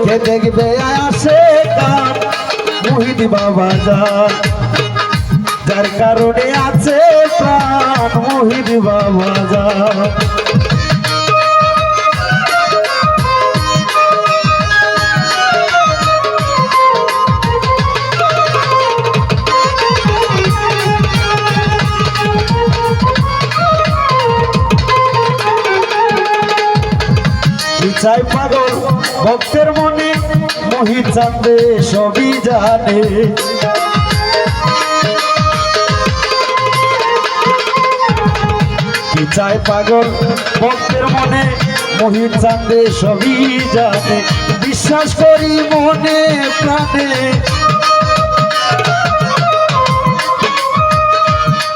কে দেখবে আসে গান মুহিত বাবা যান যার কারণে আছে প্রাণ মুহিত বাবা যান চাই পাগল ভক্তের মনে মোহিত চাঁদে সবই জানে কি চাই পাগল ভক্তের মনে মোহিত চাঁদে সবই জানে বিশ্বাস করি মনে প্রাণে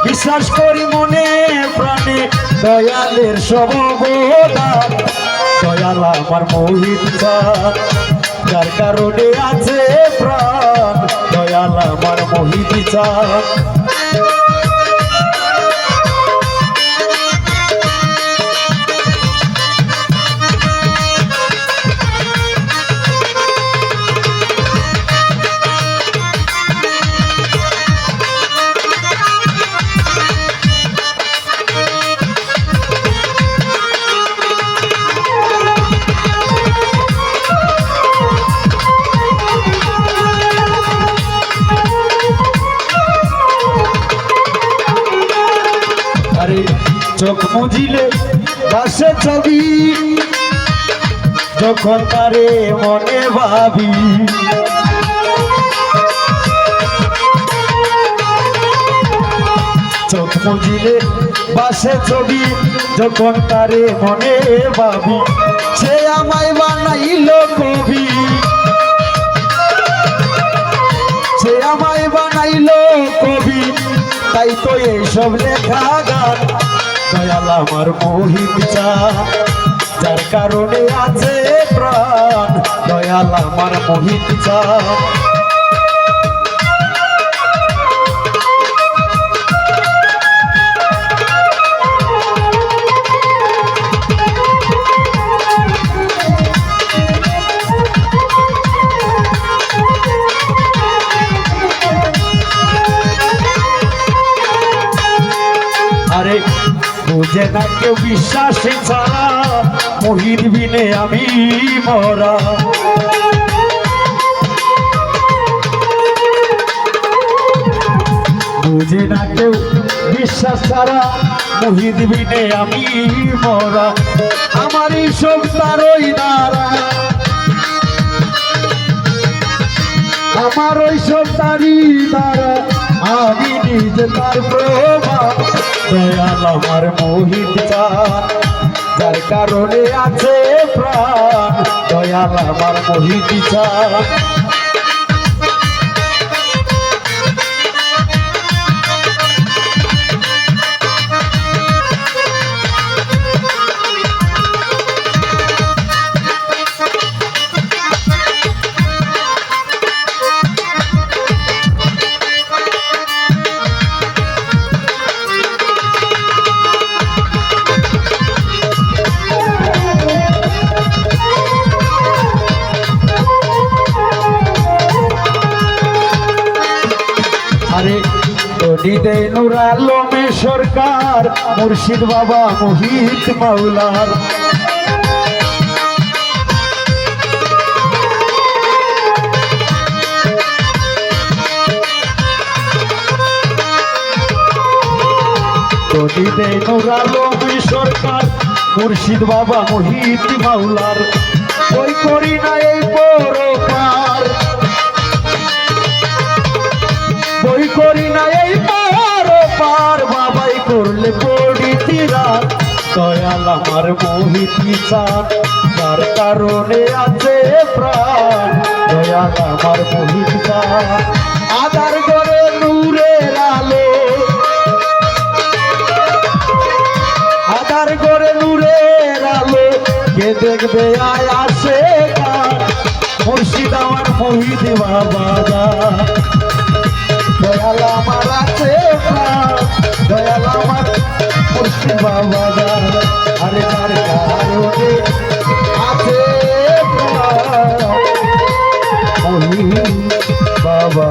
বিশ্বাস করি মনে প্রাণে দয়ালের সব অবদান দয়াল আমার মোহিত চাঁদ যার কারণে আছে প্রাণ দয়াল আমার মোহিত চাঁদ চোখ মুজিলে বাসে ছবি যখন তারে মনে ভাবি চোখ মুজিলে বাসে ছবি যখন তারে মনে ভাবি সে আমায় বানাইল কবি সে আমায় বানাইল কবি তাই তো এইসব লেখা গান দয়াল আমার মোহিত চাঁদ যার কারণে আছে প্রাণ দয়াল আমার মোহিত চাঁদ আরে বুঝে না কেউ বিশ্বাসে ছাড়া মোহিত বিনে আমি মরা বুঝে না কেউ বিশ্বাস ছাড়া মোহিত বিনে আমি মরা আমারই সব তারই দ্বারা আমার ওই সব তারই দ্বারা আমি নিজে তার প্রমাণ দয়াল আমার মোহিত চাঁদ যার কারণে আছে প্রাণ দয়াল আমার মোহিত চাঁদ হৃদয় নূর আলমে সরকার মুর্শিদ বাবা মোহিত মাওলার হৃদয় নূর আলমে সরকার মুর্শিদ বাবা মোহিত মাওলার ওই করি না এই পরপার বই করি না এই পার বাবাই করলে পড়িতি রাত দয়াল আমার মোহিত চাঁদ যার কারণে আছে প্রাণ দয়াল আমার মোহিত চাঁদ আধার করে নূরের আলো আধার করে নূরের আলো কে দেখবে আয় আসে গান মুর্শিদ আমার মোহিত বাবা দয়াল আমার আছে দয়াল আমার মুর্শিদ বাবা আরে তার কারণে আছে মহি বাবা